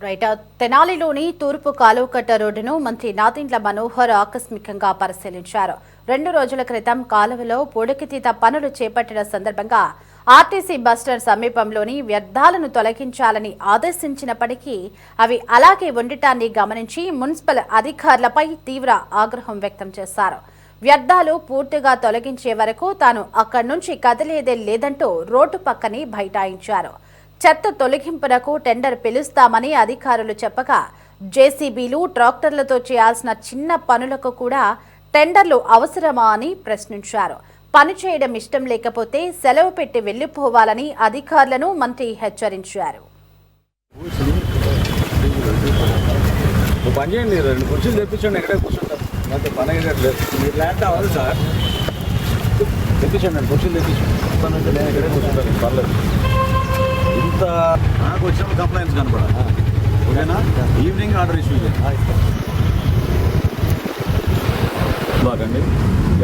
Right. తెనాలిలోని తూర్పు కాలువకట్ట రోడ్డును మంత్రి నాదెండ్ల మనోహర్ ఆకస్మికంగా పరిశీలించారు. 2 రోజుల క్రితం కాలువలో పూడికతీత పనులు చేపట్టిన సందర్భంగా ఆర్టీసీ బస్టాండ్ సమీపంలోని వ్యర్థాలను తొలగించాలని ఆదేశించినప్పటికీ అవి అలాగే ఉండటాన్ని గమనించి మున్సిపల్ అధికారులపై తీవ్ర ఆగ్రహం వ్యక్తం చేశారు. వ్యర్థాలు పూర్తిగా తొలగించే వరకు తాను అక్కడి నుంచి కదిలేదే లేదంటూ రోడ్డు పక్కనే బైఠాయించారు. చెత్త తొలగింపునకు టెండర్ పిలుస్తామని అధికారులు చెప్పగా జేసీబీలు, ట్రాక్టర్లతో చేయాల్సిన చిన్న పనులకు కూడా టెండర్లు అవసరమా అని ప్రశ్నించారు. పని చేయడం ఇష్టం లేకపోతే సెలవు పెట్టి వెళ్లిపోవాలని అధికారులను మంత్రి హెచ్చరించారు. ఇంత నాకు వచ్చినప్పుడు కంప్లైంట్స్ కనపడాలి. ఓకేనా? ఈవినింగ్ ఆర్డర్ ఇష్యూ చేయండి. బాగండి,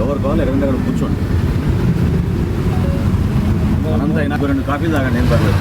ఎవరు కావాలి ఎక్కడ దగ్గర కూర్చోండి. అనంత అయినా 2 కాఫీలు తాగండి, ఏం పర్లేదు.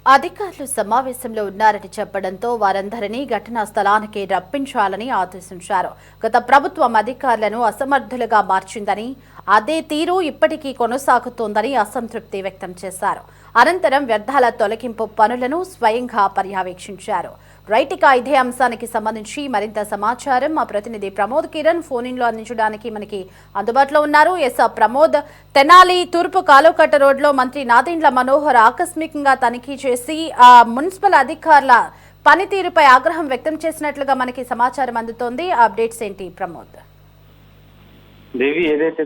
అధికారులు సమావేశంలో ఉన్నారని చెప్పడంతో వారందరినీ ఘటనా స్థలానికి రప్పించాలని ఆదేశించారు. గత ప్రభుత్వం అధికారులను అసమర్థులుగా మార్చిందని, అదే తీరు ఇప్పటికీ కొనసాగుతోందని అసంతృప్తి వ్యక్తం చేశారు. అనంతరం వ్యర్థాల తొలగింపు పనులను స్వయంగా పర్యవేక్షించారు. రైట్గా ఇదే అంశానికి సంబంధించి మరింత సమాచారం మా ప్రతినిధి ప్రమోద్ కిరణ్ ఫోన్ ఇన్లో అందించడానికి మనకి అందుబాటులో ఉన్నారు. ప్రమోద్, తెనాలి తూర్పు కాలువకట్ట రోడ్లో మంత్రి నాదెండ్ల మనోహర్ ఆకస్మికంగా తనిఖీ చేసి మున్సిపల్ అధికారుల పనితీరుపై ఆగ్రహం వ్యక్తం చేసినట్లుగా మనకి సమాచారం అందుతోంది. అప్డేట్స్ ఏంటి ప్రమోద్? దేవి, ఏదైతే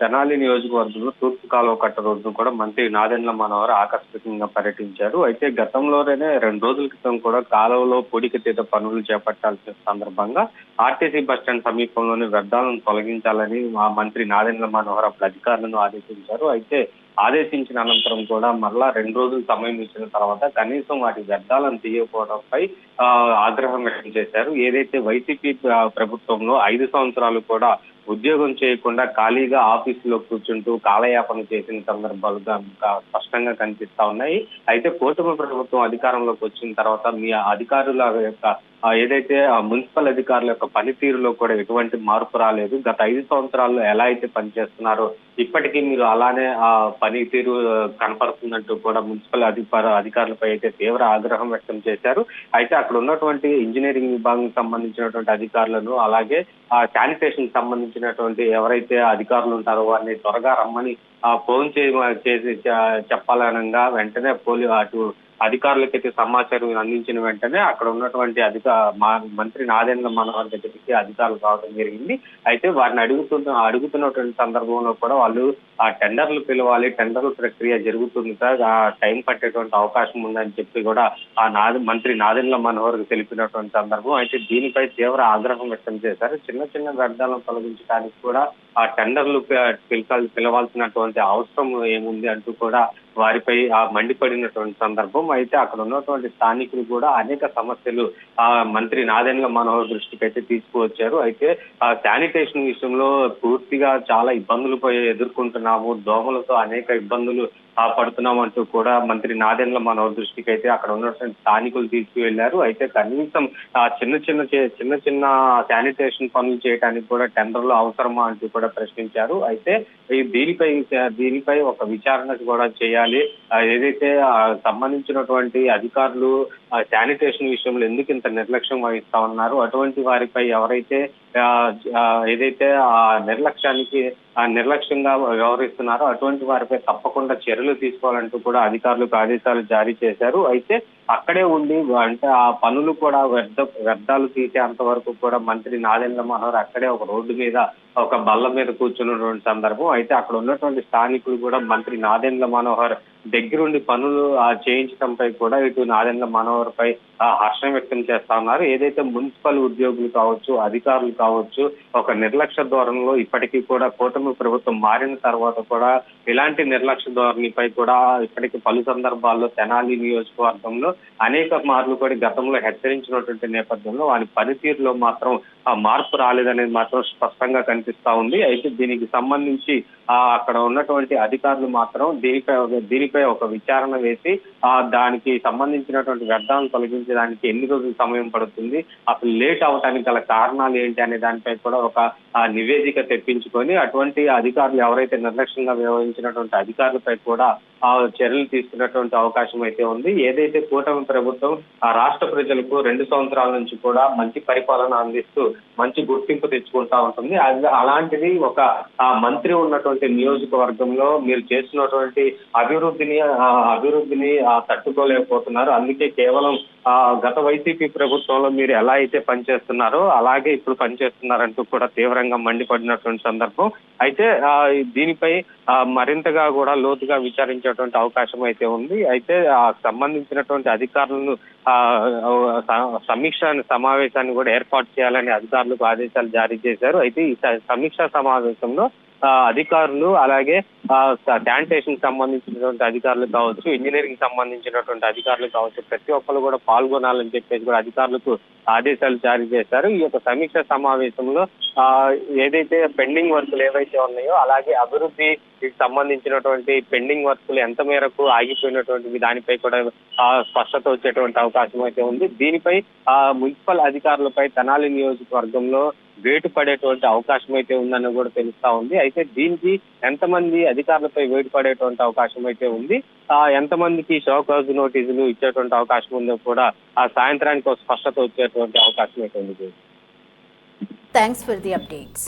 తెనాలి నియోజకవర్గంలో తూర్పు కాలువకట్ట రోడ్డును కూడా మంత్రి నాదెండ్ల మనోహర్ ఆకస్మికంగా పర్యటించారు. అయితే గతంలోనే 2 రోజుల క్రితం కూడా కాలువలో పూడికతీత పనులు చేపట్టాల్సిన సందర్భంగా ఆర్టీసీ బస్టాండ్ సమీపంలోని వ్యర్థాలను తొలగించాలని మంత్రి నాదెండ్ల మనోహర్ అప్పుడు అధికారులను ఆదేశించారు. అయితే ఆదేశించిన అనంతరం కూడా మరలా 2 రోజులు సమయం ఇచ్చిన తర్వాత కనీసం వాటి వ్యర్థాలను తీయకపోవడంపై ఆగ్రహం వ్యక్తం చేశారు. ఏదైతే వైసీపీ ప్రభుత్వంలో 5 సంవత్సరాలు కూడా ఉద్యోగం చేయకుండా ఖాళీగా ఆఫీసులో కూర్చుంటూ కాలయాపన చేసిన సందర్భాలు స్పష్టంగా కనిపిస్తా ఉన్నాయి. అయితే కూటమి ప్రభుత్వం అధికారంలోకి వచ్చిన తర్వాత మీ అధికారుల యొక్క ఏదైతే మున్సిపల్ అధికారుల యొక్క పనితీరులో కూడా ఎటువంటి మార్పు రాలేదు. గత 5 సంవత్సరాల్లో ఎలా అయితే పనిచేస్తున్నారో ఇప్పటికీ మీరు అలానే ఆ పనితీరు కనపడుతుందంటూ కూడా మున్సిపల్ అధికారులపై అయితే తీవ్ర ఆగ్రహం వ్యక్తం చేశారు. అయితే అక్కడ ఉన్నటువంటి ఇంజనీరింగ్ విభాగం సంబంధించినటువంటి అధికారులను, అలాగే శానిటేషన్ సంబంధించినటువంటి ఎవరైతే అధికారులు ఉంటారో వారిని త్వరగా రమ్మని ఫోన్ చేసి చెప్పాలనగా వెంటనే అటు అధికారులకైతే సమాచారం అందించిన వెంటనే అక్కడ ఉన్నటువంటి మంత్రి నాదెండ్ల మనోహర్ దగ్గరికి అధికారులు రావడం జరిగింది. అయితే వారిని అడుగుతున్నటువంటి సందర్భంలో కూడా వాళ్ళు ఆ టెండర్లు పిలవాలి, టెండర్ల ప్రక్రియ జరుగుతుంది సార్, ఆ టైం పట్టేటువంటి అవకాశం ఉందని చెప్పి కూడా మంత్రి నాదెండ్ల మనోహర్ తెలిపినటువంటి సందర్భం. అయితే దీనిపై తీవ్ర ఆగ్రహం వ్యక్తం చేశారు. చిన్న చిన్న వ్యర్థాలను తొలగించడానికి కూడా ఆ టెండర్లు పిలవాల్సినటువంటి అవసరం ఏముంది అంటూ కూడా వారిపై మండిపడినటువంటి సందర్భం. అయితే అక్కడ ఉన్నటువంటి స్థానికులు కూడా అనేక సమస్యలు మంత్రి నాదెండ్ల మనోహర్ దృష్టికి అయితే తీసుకువచ్చారు. అయితే శానిటేషన్ విషయంలో పూర్తిగా చాలా ఇబ్బందులు ఎదుర్కొంటున్నాము, దోమలతో అనేక ఇబ్బందులు పడుతున్నామంటూ కూడా మంత్రి నాదెండ్ల మనోహర్ దృష్టికి అయితే అక్కడ ఉన్నటువంటి స్థానికులు తీసుకువెళ్లారు. అయితే కనీసం చిన్న చిన్న శానిటేషన్ పనులు చేయడానికి కూడా టెండర్లు అవసరమా అంటూ కూడా ప్రశ్నించారు. అయితే దీనిపై ఒక విచారణ కూడా చేయాలి. ఏదైతే సంబంధించినటువంటి అధికారులు శానిటేషన్ విషయంలో ఎందుకు ఇంత నిర్లక్ష్యం వహిస్తా ఉన్నారు, అటువంటి వారిపై ఎవరైతే ఏదైతే నిర్లక్ష్యంగా వ్యవహరిస్తున్నారో అటువంటి వారిపై తప్పకుండా చర్యలు తీసుకోవాలంటూ కూడా అధికారులకు ఆదేశాలు జారీ చేశారు. అయితే అక్కడే ఉండి అంటే ఆ పనులు కూడా వ్యర్థాలు తీసేంత వరకు కూడా మంత్రి నాదెండ్ల మనోహర్ అక్కడే ఒక రోడ్డు మీద ఒక బల్ల మీద కూర్చున్నటువంటి సందర్భం. అయితే అక్కడ ఉన్నటువంటి స్థానికులు కూడా మంత్రి నాదెండ్ల మనోహర్ దగ్గరుండి పనులు చేయించడంపై కూడా ఇటు నాదెండ్ల మనోహర్ పై హర్షం వ్యక్తం చేస్తా ఉన్నారు. ఏదైతే మున్సిపల్ ఉద్యోగులు కావచ్చు, అధికారులు కావచ్చు, ఒక నిర్లక్ష్య ధోరణిలో ఇప్పటికీ కూడా కూటమి ప్రభుత్వం మారిన తర్వాత కూడా ఇలాంటి నిర్లక్ష్య ధోరణిపై కూడా ఇప్పటికీ పలు సందర్భాల్లో తెనాలి నియోజకవర్గంలో అనేక మార్లు కూడా గతంలో హెచ్చరించినటువంటి నేపథ్యంలో వారి పనితీరులో మాత్రం మార్పు రాలేదనేది మాత్రం స్పష్టంగా కనిపిస్తా ఉంది. అయితే దీనికి సంబంధించి అక్కడ ఉన్నటువంటి అధికారులు మాత్రం దీనిపై ఒక విచారణ వేసి దానికి సంబంధించినటువంటి వ్యర్థాలను తొలగించడానికి ఎన్ని రోజులు సమయం పడుతుంది, అసలు లేట్ అవడానికి గల కారణాలు ఏంటి అనే దానిపై కూడా ఒక నివేదిక తెప్పించుకొని అటువంటి అధికారులు ఎవరైతే నిర్లక్ష్యంగా వ్యవహరించినటువంటి అధికారులపై కూడా చర్యలు తీసుకున్నటువంటి అవకాశం అయితే ఉంది. ఏదైతే కూటమి ప్రభుత్వం ఆ రాష్ట్ర ప్రజలకు 2 సంవత్సరాల నుంచి కూడా మంచి పరిపాలన అందిస్తూ మంచి గుర్తింపు తెచ్చుకుంటా ఉంటుంది. అలాంటిది ఒక మంత్రి ఉన్నటువంటి నియోజకవర్గంలో మీరు చేస్తున్నటువంటి అభివృద్ధిని తట్టుకోలేకపోతున్నారు. అందుకే కేవలం గత వైసీపీ ప్రభుత్వంలో మీరు ఎలా అయితే పనిచేస్తున్నారో అలాగే ఇప్పుడు పనిచేస్తున్నారంటూ కూడా తీవ్రంగా మండిపడినటువంటి సందర్భం. అయితే దీనిపై మరింతగా కూడా లోతుగా విచారించేటువంటి అవకాశం అయితే ఉంది. అయితే సంబంధించినటువంటి అధికారులను సమావేశాన్ని కూడా ఏర్పాటు చేయాలని అధికారులకు ఆదేశాలు జారీ చేశారు. అయితే ఈ సమీక్షా సమావేశంలో అధికారులు అలాగే శానిటేషన్ సంబంధించినటువంటి అధికారులు కావచ్చు, ఇంజనీరింగ్ సంబంధించినటువంటి అధికారులు కావచ్చు, ప్రతి ఒక్కరు కూడా పాల్గొనాలని చెప్పేసి కూడా అధికారులకు ఆదేశాలు జారీ చేశారు. ఈ యొక్క సమీక్ష సమావేశంలో ఏదైతే పెండింగ్ వర్కులు ఏవైతే ఉన్నాయో అలాగే అభివృద్ధికి సంబంధించినటువంటి పెండింగ్ వర్కులు ఎంత మేరకు ఆగిపోయినటువంటి దానిపై కూడా స్పష్టత వచ్చేటువంటి అవకాశం అయితే ఉంది. దీనిపై మున్సిపల్ అధికారులపై తెనాలి నియోజకవర్గంలో వేటు పడేటువంటి అవకాశం అయితే ఉందని కూడా తెలుస్తా ఉంది. అయితే దీనికి ఎంతమంది అధికారులపై వేటు పడేటువంటి అవకాశం అయితే ఉంది, ఎంతమందికి షోకాజ్ నోటీసులు ఇచ్చేటువంటి అవకాశం ఉందో కూడా సాయంత్రానికి స్పష్టత వచ్చేటువంటి అవకాశం అయితే ఉంది. Thanks for the updates.